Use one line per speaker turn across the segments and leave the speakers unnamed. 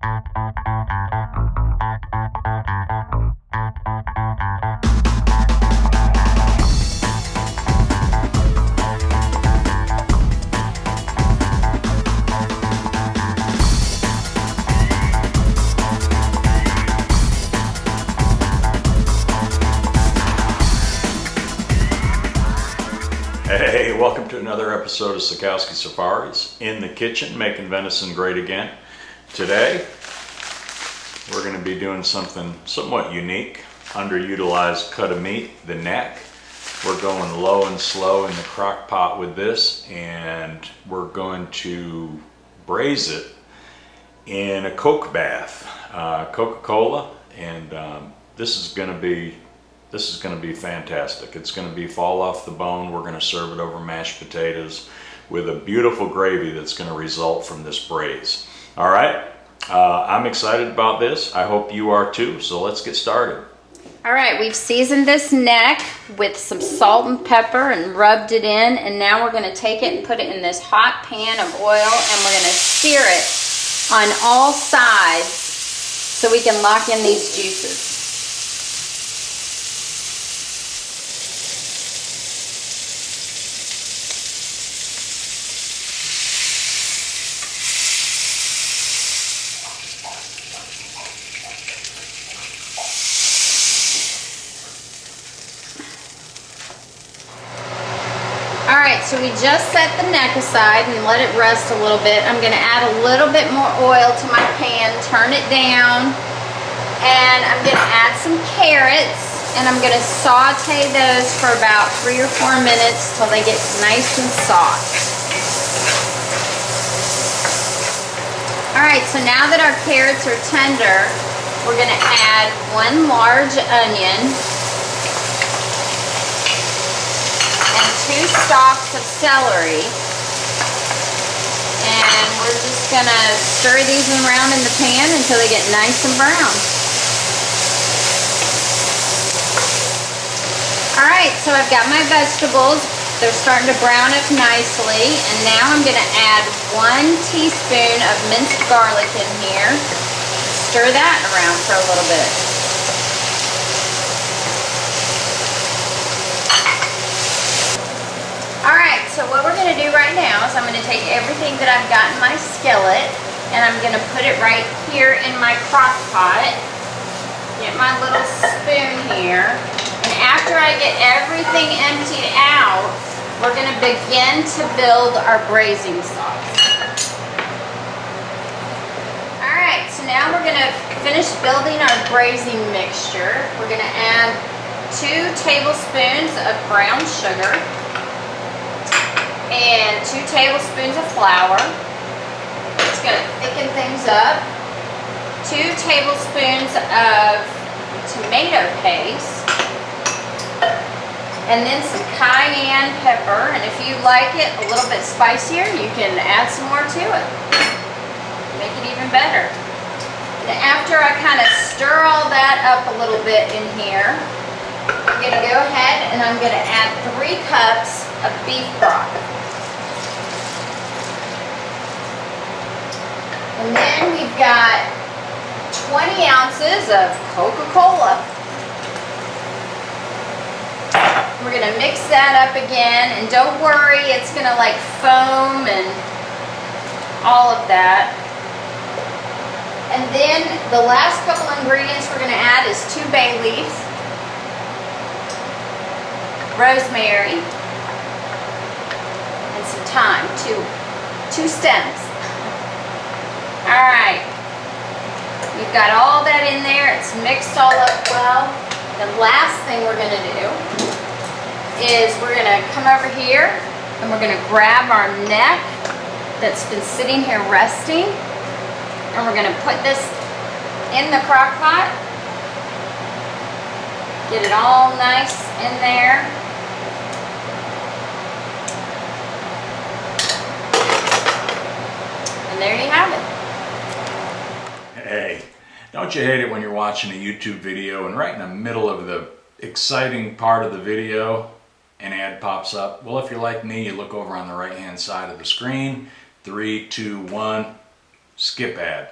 Hey, welcome to another episode of Sakowski Safaris in the kitchen, making venison great again. Today, we're going to be doing something somewhat unique, underutilized cut of meat, the neck. We're going low and slow in the crock pot with this, and we're going to braise it in a Coke bath, Coca-Cola, and this is going to be fantastic. It's going to be fall off the bone. We're going to serve it over mashed potatoes with a beautiful gravy that's going to result from this braise. All right, I'm excited about this. I hope you are too, so let's get started.
All right, we've seasoned this neck with some salt and pepper and rubbed it in, and now we're going to take it and put it in this hot pan of oil, and we're going to sear it on all sides so we can lock in these juices. Alright, so we just set the neck aside and let it rest a little bit. I'm going to add a little bit more oil to my pan, turn it down, and I'm going to add some carrots, and I'm going to saute those for about 3 or 4 minutes till they get nice and soft. Alright, so now that our carrots are tender, we're going to add 1 large onion, 2 stalks of celery, and we're just going to stir these around in the pan until they get nice and brown. Alright, so I've got my vegetables. They're starting to brown up nicely, and now I'm going to add 1 teaspoon of minced garlic in here. Stir that around for a little bit. Alright, so what we're going to do right now is I'm going to take everything that I've got in my skillet, and I'm going to put it right here in my crock pot. Get my little spoon here, and after I get everything emptied out, we're going to begin to build our braising sauce. Alright, so now we're going to finish building our braising mixture. We're going to add 2 tablespoons of brown sugar and 2 tablespoons of flour. It's going to thicken things up. 2 tablespoons of tomato paste, and then some cayenne pepper, and if you like it a little bit spicier, you can add some more to it. Make it even better. And after I kind of stir all that up a little bit in here, I'm going to go ahead and I'm going to add 3 cups of beef broth. And then we've got 20 ounces of Coca-Cola. We're going to mix that up again, and don't worry, it's going to like foam and all of that. And then the last couple ingredients we're going to add is 2 bay leaves, rosemary, and some thyme, two stems. Alright, we've got all that in there, it's mixed all up well. The last thing we're going to do is we're going to come over here and we're going to grab our neck that's been sitting here resting, and we're going to put this in the crock pot, get it all nice in there. And there you have it.
Hey, don't you hate it when you're watching a YouTube video and right in the middle of the exciting part of the video an ad pops up? Well, if you're like me, you look over on the right hand side of the screen, 3, 2, 1, skip ad.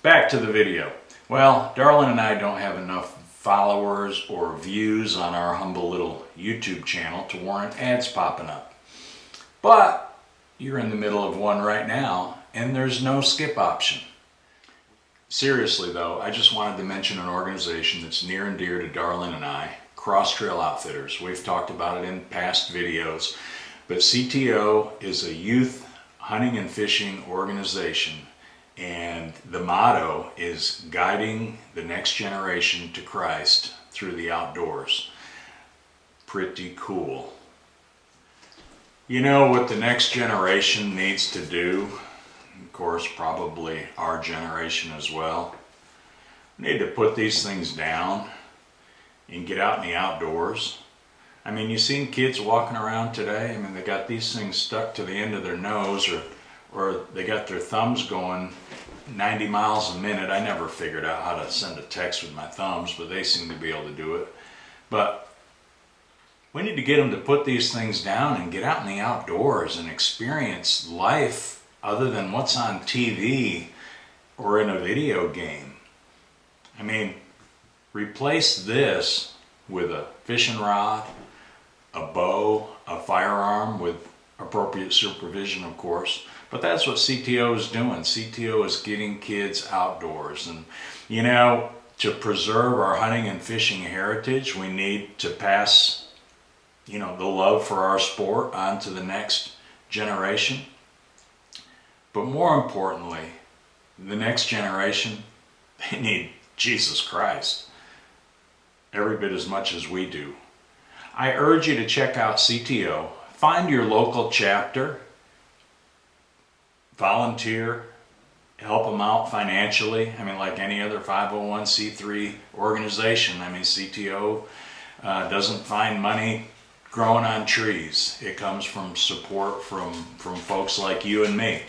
back to the video. Well, Darlene and I don't have enough followers or views on our humble little YouTube channel to warrant ads popping up. But you're in the middle of one right now, and there's no skip option. Seriously though, I just wanted to mention an organization that's near and dear to Darlene and I, Cross Trail Outfitters. We've talked about it in past videos, but CTO is a youth hunting and fishing organization, and the motto is guiding the next generation to Christ through the outdoors. Pretty cool. You know what the next generation needs to do? Of course, probably our generation as well. We need to put these things down and get out in the outdoors. I mean, you seen kids walking around today? I mean, they got these things stuck to the end of their nose, or they got their thumbs going 90 miles a minute. I never figured out how to send a text with my thumbs, but they seem to be able to do it. But we need to get them to put these things down and get out in the outdoors and experience life other than what's on TV or in a video game. I mean, replace this with a fishing rod, a bow, a firearm with appropriate supervision, of course. But that's what CTO is doing. CTO is getting kids outdoors. And, you know, to preserve our hunting and fishing heritage, we need to pass, you know, the love for our sport on to the next generation. But more importantly, the next generation, they need Jesus Christ every bit as much as we do. I urge you to check out CTO. Find your local chapter, volunteer, help them out financially. I mean, like any other 501c3 organization. I mean, CTO doesn't find money growing on trees. It comes from support from folks like you and me.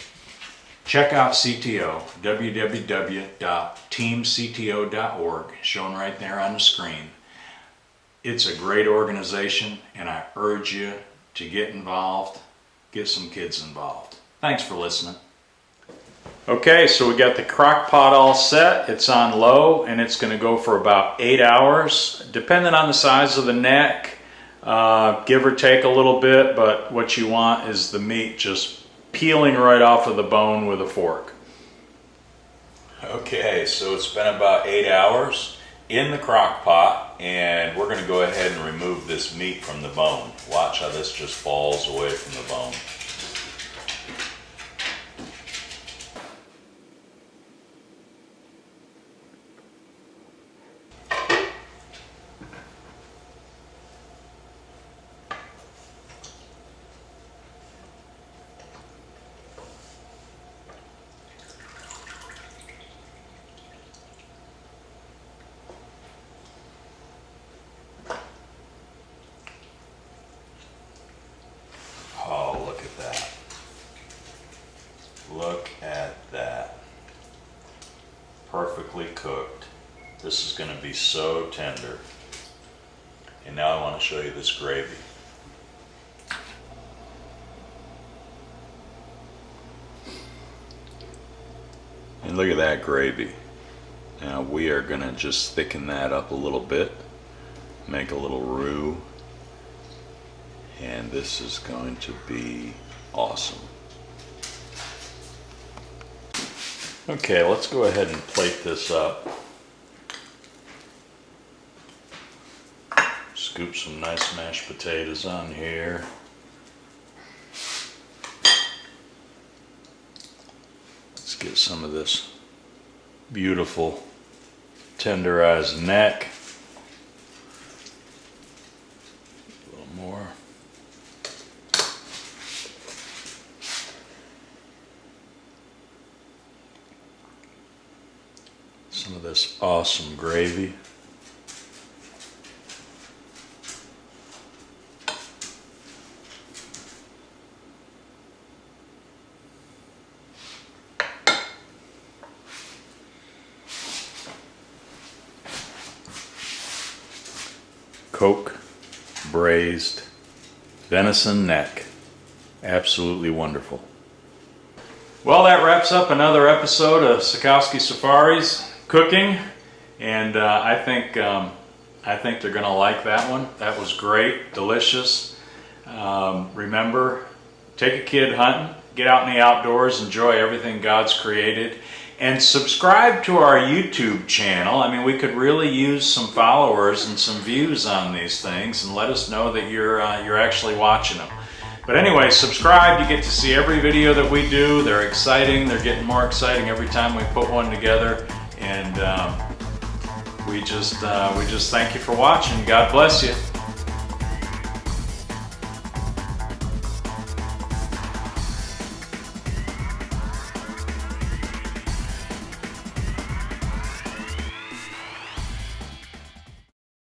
Check out CTO, www.teamcto.org, shown right there on the screen. It's a great organization, and I urge you to get involved, get some kids involved. Thanks for listening. Okay, so we got the crock pot all set. It's on low, and it's going to go for about 8 hours, depending on the size of the neck, give or take a little bit, but what you want is the meat just peeling right off of the bone with a fork. Okay, so it's been about 8 hours in the crock pot, and we're going to go ahead and remove this meat from the bone. Watch how this just falls away from the bone. Look at that. Perfectly cooked. This is going to be so tender. And now I want to show you this gravy. And look at that gravy. Now we are going to just thicken that up a little bit. Make a little roux. And this is going to be awesome. Okay, let's go ahead and plate this up. Scoop some nice mashed potatoes on here. Let's get some of this beautiful tenderized neck. A little more. Some of this awesome gravy. Coke braised venison neck. Absolutely wonderful. Well, that wraps up another episode of Sakowski Safaris cooking, and I think they're going to like that one. That was great, delicious. Remember, take a kid hunting, get out in the outdoors, enjoy everything God's created, and subscribe to our YouTube channel. I mean, we could really use some followers and some views on these things, and let us know that you're actually watching them. But anyway, subscribe. You get to see every video that we do. They're exciting. They're getting more exciting every time we put one together. And we just thank you for watching. God bless you.